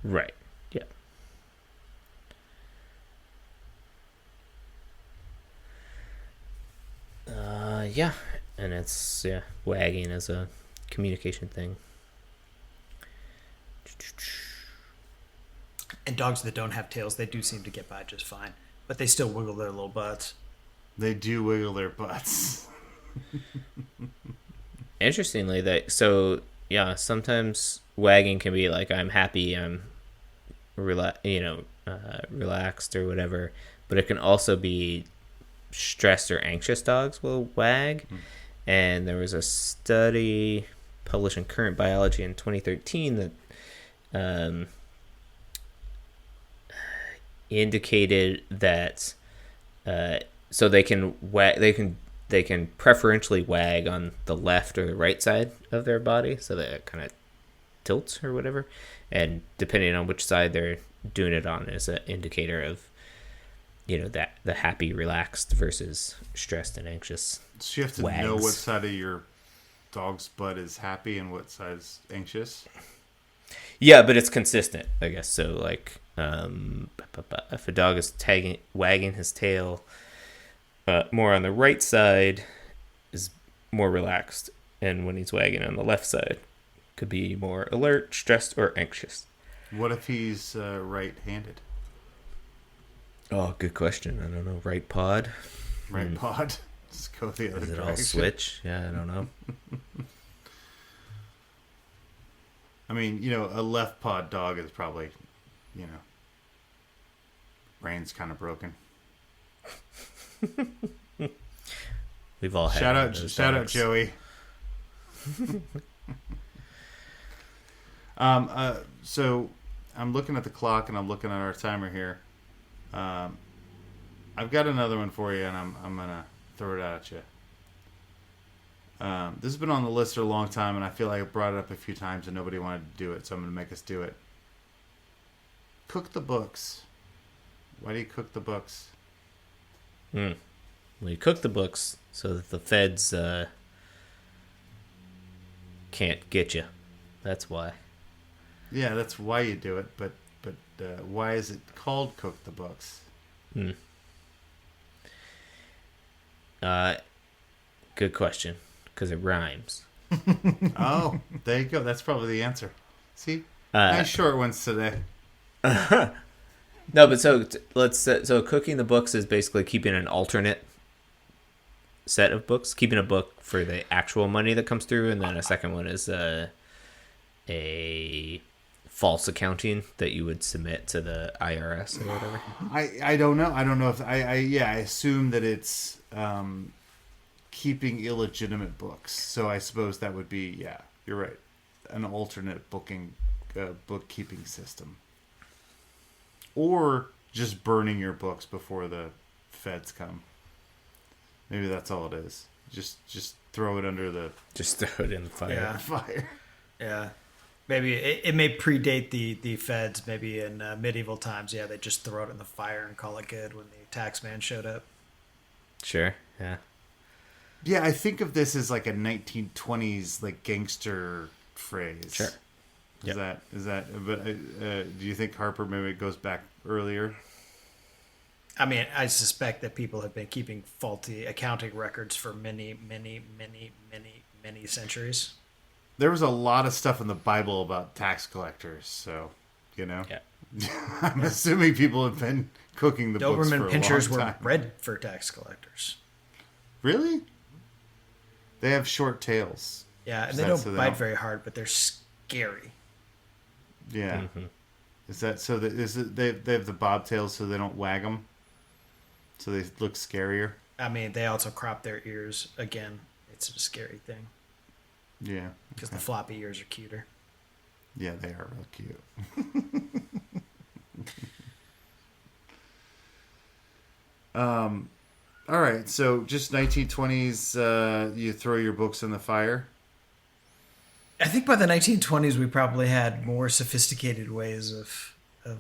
Right. Yeah. Yeah. And it's, wagging as a communication thing. And dogs that don't have tails, they do seem to get by just fine. But they still wiggle their little butts. They do wiggle their butts. Interestingly, sometimes wagging can be like, I'm happy, I'm relaxed or whatever, but it can also be stressed or anxious dogs will wag. And there was a study published in Current Biology in 2013 that indicated that so they can preferentially wag on the left or the right side of their body, so that it kind of tilts or whatever, and depending on which side they're doing it on is an indicator of that the happy, relaxed versus stressed and anxious. So you have to wags. know what side of your dog's butt is happy and what side is anxious. Yeah, but it's consistent, I guess. So like, if a dog is wagging his tail more on the right side, is more relaxed, and when he's wagging on the left side, could be more alert, stressed, or anxious. What if he's right-handed? Oh, good question. I don't know. Right pod? Right pod? Just go the other Does it direction. all switch? Yeah, I don't know. I mean, a left pod dog is probably, brain's kind of broken. We've all had shout out Joey. So I'm looking at the clock and I'm looking at our timer here. I've got another one for you, and I'm gonna throw it out at you. This has been on the list for a long time, and I feel like I brought it up a few times and nobody wanted to do it, so I'm gonna make us do it. Cook the books. Why do you cook the books? Well, you cook the books so that the feds can't get you. That's why. Yeah, that's why you do it, but why is it called cook the books? Good question, because it rhymes. Oh, there you go. That's probably the answer. See, nice short ones today. No, but so cooking the books is basically keeping an alternate set of books, keeping a book for the actual money that comes through, and then a second one is a false accounting that you would submit to the IRS or whatever. I don't know. I don't know if I assume that it's keeping illegitimate books. So I suppose that would be, yeah, you're right, an alternate bookkeeping system. Or just burning your books before the feds come. Maybe that's all it is. Just throw it under the... Just throw it in the fire. Yeah. Fire. Yeah. Maybe it may predate the feds. Maybe in medieval times, yeah, they just throw it in the fire and call it good when the tax man showed up. Sure, yeah. Yeah, I think of this as like a 1920s like gangster phrase. Sure. Is that? But do you think Harper maybe goes back earlier? I mean, I suspect that people have been keeping faulty accounting records for many, many, many, many, many centuries. There was a lot of stuff in the Bible about tax collectors, so Yeah. I'm assuming people have been cooking the books for a Doberman pinchers long were time. bred for tax collectors. Really? They have short tails. Yeah, and Is they that don't so they bite don't- very hard, but they're scary. Yeah. Mm-hmm. Is that so? That is it? They have the bobtails so they don't wag them, so they look scarier. I mean, they also crop their ears. Again, it's a scary thing Yeah. because the floppy ears are cuter. Yeah, they are real cute. All right, so just 1920s. You throw your books in the fire. I think by the 1920s, we probably had more sophisticated ways of doing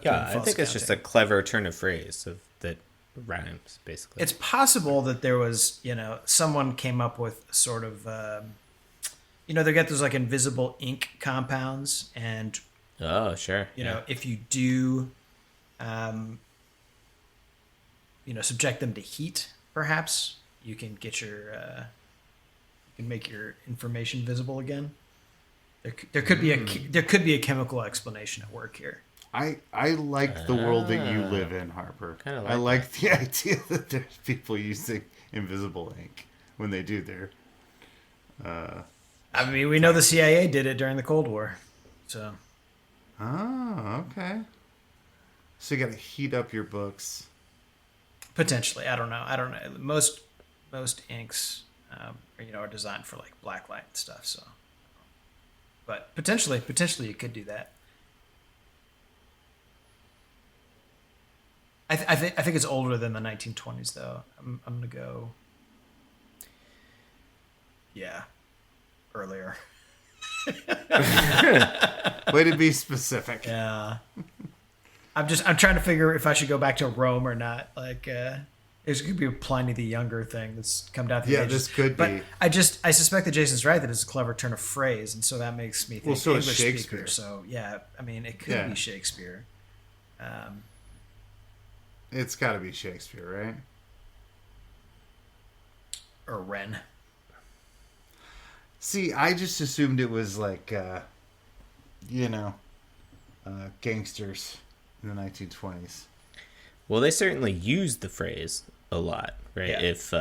Yeah, I false think it's just a accounting. clever turn of phrase that rhymes, basically. It's possible that there was, someone came up with sort of, they get those like invisible ink compounds, and Oh, sure. if you do, subject them to heat, perhaps you can get you can make your information visible again. There could be a chemical explanation at work here. I like the world that you live in, Harper. Kinda I like like the idea that there's people using invisible ink when they do their. I mean, we know the CIA did it during the Cold War, so. Oh, okay. So you got to heat up your books. Potentially, I don't know. Most inks, are designed for like black light and stuff. So, but potentially, you could do that. I think it's older than the 1920s, though. I'm gonna go. Yeah, earlier. Way to be specific. Yeah. I'm trying to figure if I should go back to Rome or not. Like, it could be a Pliny the Younger thing that's come down through the ages. This could but be. I suspect that Jason's right that it's a clever turn of phrase, and so that makes me think so is English Shakespeare. speaker. So yeah, I mean, it could be Shakespeare. It's got to be Shakespeare, right? Or Wren. See, I just assumed it was like, gangsters in the 1920s. Well, they certainly used the phrase a lot, right? Yeah. If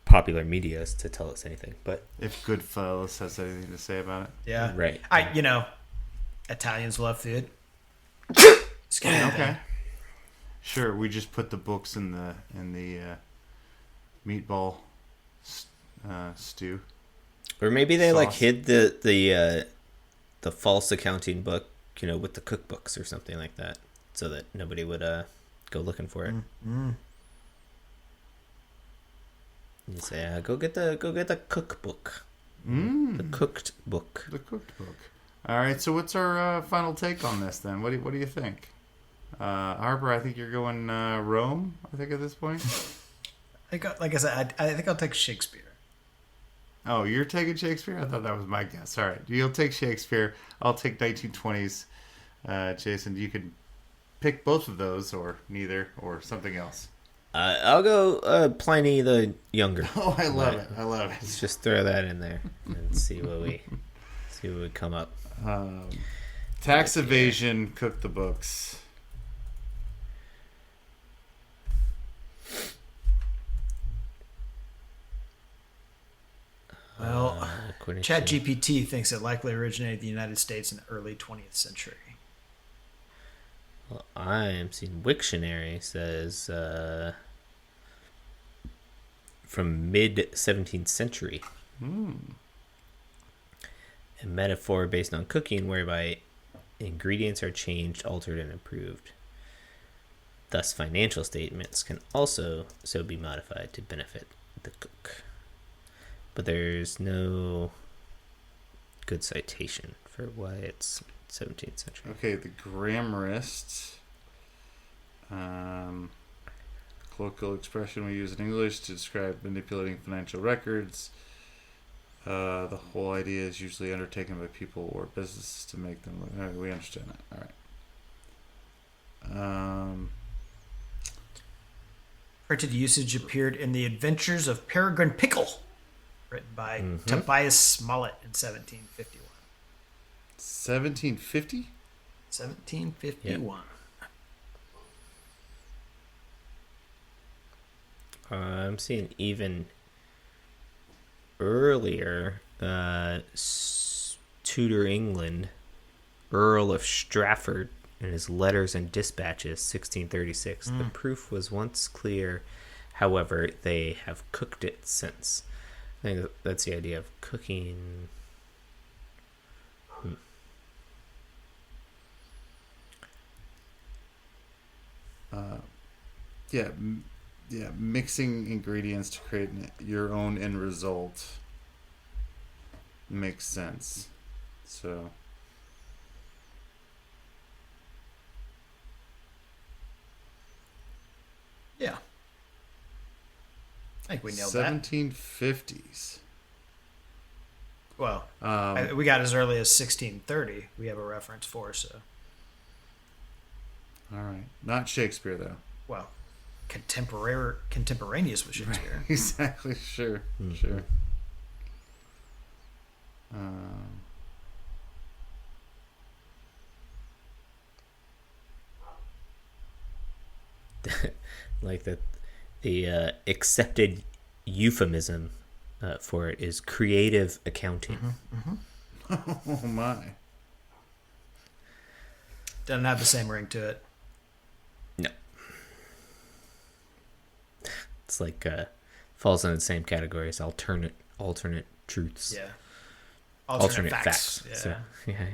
popular media is to tell us anything, but If Goodfellas has anything to say about it. Yeah. right. Italians love food. Okay. Sure, we just put the books in the meatball stew. Or maybe they Sauce. hid the false accounting book, with the cookbooks or something like that, so that nobody would go looking for it. You say, go get the cookbook, the cooked book. The cooked book. All right, so what's our final take on this then? What do you think? Harper, I think you're going Rome, I think, at this point. Like I said, I think I'll take Shakespeare. Oh, you're taking Shakespeare? I thought that was my guess. All right, you'll take Shakespeare. I'll take 1920s. Jason, you can pick both of those, or neither, or something else. I'll go Pliny the Younger. Oh, I love it. I love it. Let's just throw that in there and see what we come up. Tax evasion, cook the books. Well, According to- ChatGPT thinks it likely originated in the United States in the early 20th century. Well, I am seeing Wiktionary says from mid 17th century. A metaphor based on cooking whereby ingredients are changed, altered, and improved. Thus, financial statements can also so be modified to benefit the cook. But there's no good citation for why it's 17th century. Okay, the grammarist. Colloquial expression we use in English to describe manipulating financial records. The whole idea is usually undertaken by people or businesses to make them look. Right, we understand that. All right. Printed usage appeared in The Adventures of Peregrine Pickle, written by Tobias Smollett in 1751. 1750? 1751. I'm seeing even earlier, Tudor England, Earl of Strafford, in his Letters and Dispatches, 1636. The proof was once clear, however, they have cooked it since. I think that's the idea of cooking. Mixing ingredients to create your own end result makes sense. So, Yeah. I think we nailed that. 1750s. Well, we got as early as 1630. We have a reference for, so. All right, not Shakespeare though. Well, contemporaneous with Shakespeare. Exactly. Sure. Sure. Like the accepted euphemism for it is creative accounting. Oh my. Doesn't have the same ring to it. No. It's like falls in the same category as alternate truths. Yeah. Alternate facts. Yeah. So, yeah.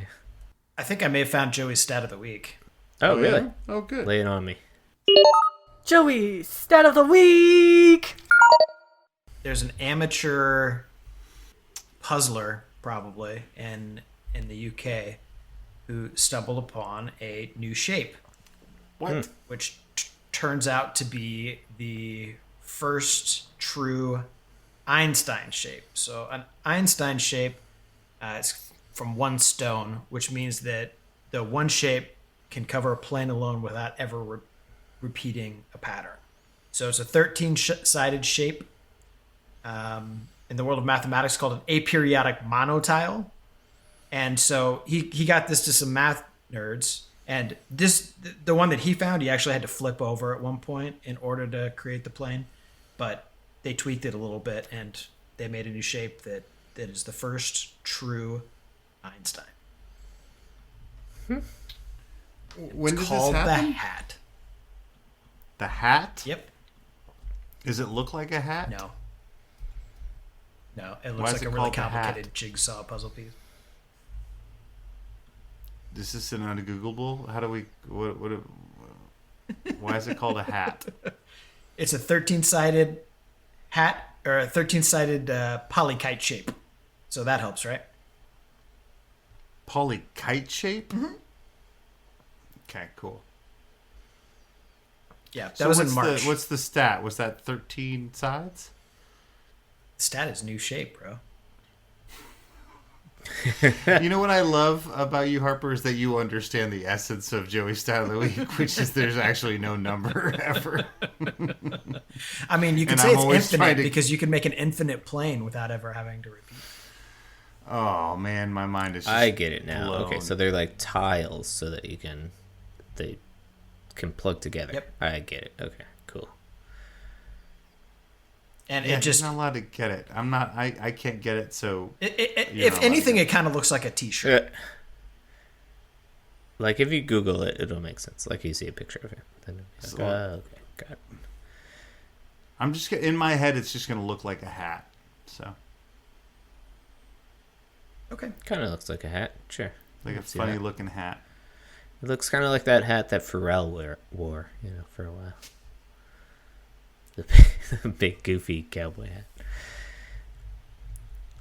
I think I may have found Joey's stat of the week. Oh, really? Yeah? Oh, good. Lay it on me. Joey, stat of the week! There's an amateur puzzler, probably, in the UK who stumbled upon a new shape. What? Which turns out to be the first true Einstein shape. So an Einstein shape is from one stone, which means that the one shape can cover a plane alone without ever repeating a pattern. So it's a 13-sided shape. In the world of mathematics, called an aperiodic monotile. And so he got this to some math nerds. And the one that he found, he actually had to flip over at one point in order to create the plane. But they tweaked it a little bit, and they made a new shape that is the first true Einstein. When it's did called this happen? the hat. The hat? Yep. Does it look like a hat? No. No, it Why looks is like it a really called the hat? complicated jigsaw puzzle piece. Is this an ungoogleable? How do we? Why is it called a hat? It's a 13-sided hat, or a 13-sided polykite shape. So that helps, right? Polykite shape? Mm-hmm. Okay, cool. Yeah, that So was in March. what's the stat? Was that 13 sides? Stat is new shape, bro. You know what I love about you, Harper, is that you understand the essence of Joey's Stat of the Week, which is there's actually no number ever. I mean, you can And say I'm it's always trying infinite to- because you can make an infinite plane without ever having to repeat. Oh man, my mind is just I get it now. blown. Okay, so they're like tiles so that they can plug together. Yep. I get it. Okay, cool. And Yeah, it just, you're not allowed to get it. I'm not. I can't get it. So you're if not allowed anything, to it kind of looks like a T-shirt. Like if you Google it, it'll make sense. Like you see a picture of it. Then it's like, So- okay, got it. I'm just in my head. It's just gonna look like a hat. So Okay. Kind of looks like a hat. Sure. like I a can see funny that. looking hat. It looks kind of like that hat that Pharrell wore, for a while. The big goofy cowboy hat.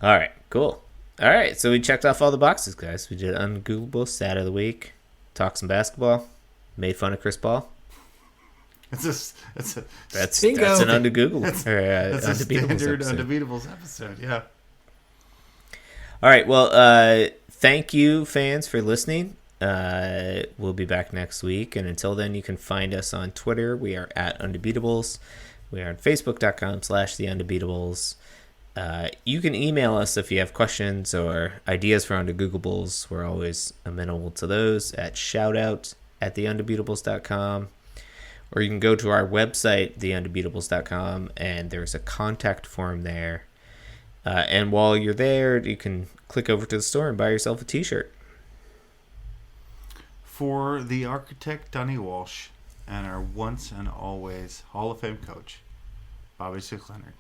All right, cool. All right, so we checked off all the boxes, guys. We did Ungoogleable, Stat of the Week, talked some basketball, made fun of Chris Paul. That's That's Bingo. an Undegoogleable. that's a Undebeatables standard episode. Undebeatables episode. Yeah. All right, well, thank you, fans, for listening. We'll be back next week, and until then, you can find us on Twitter. We are at Undebeatables. We are on Facebook.com/The Undebeatables. You can email us if you have questions or ideas for Undegoogleables. We're always amenable to those at shoutout@theundebeatables.com. Or you can go to our website, theundebeatables.com, and there's a contact form there. And while you're there, you can click over to the store and buy yourself a t-shirt. For the architect Donnie Walsh and our once and always Hall of Fame coach, Bobby Six Leonard.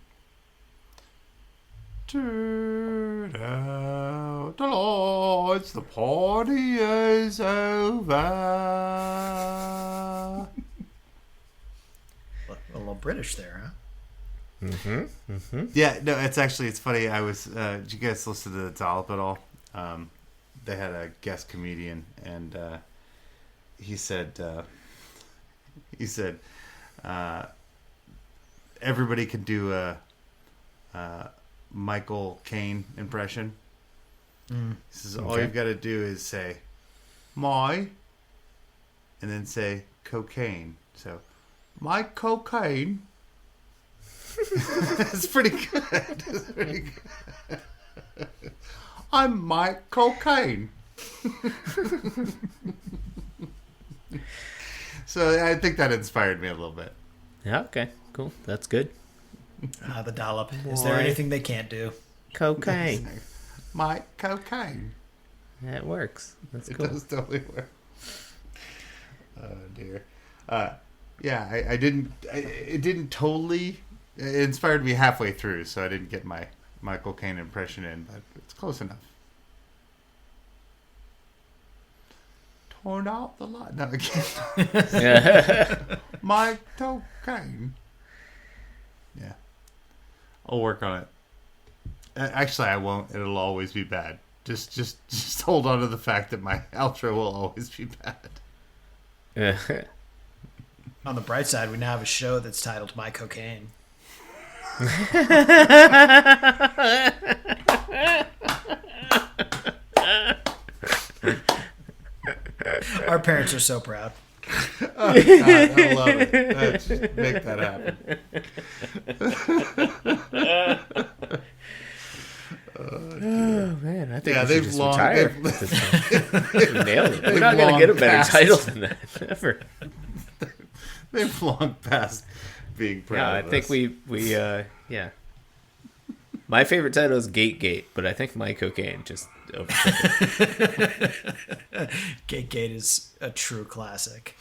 Turn out the lights, the party is over. A little British there, huh? Yeah, no, it's funny. I was, did you guys listen to the Dollop at all? They had a guest comedian, and he said, everybody can do a Michael Caine impression. He says, all you've got to do is say, my, and then say cocaine. So, my cocaine. It's pretty good. It's pretty good. I'm Mike Cocaine. So I think that inspired me a little bit. Yeah, okay, cool. That's good. The dollop. Is there anything they can't do? Cocaine. Mike Cocaine. That works. That's It cool. does totally work. Oh dear. Yeah, I didn't. It didn't totally. It inspired me halfway through, so I didn't get my Michael Caine impression in, but it's close enough. Turn out the light. No, again. Mike Cocaine. Yeah, I'll work on it. Actually, I won't. It'll always be bad. Just hold on to the fact that my outro will always be bad. On the bright side, we now have a show that's titled My Cocaine. Our parents are so proud. Oh, God, I love it. Just make that happen. Oh man, I think we should they've just long retire. they've Nailed it. We're not gonna get a better title than that ever. They've long past being proud. Yeah, I of think us. we yeah. My favorite title is Gate, but I think My Cocaine just overtook it. Gate is a true classic.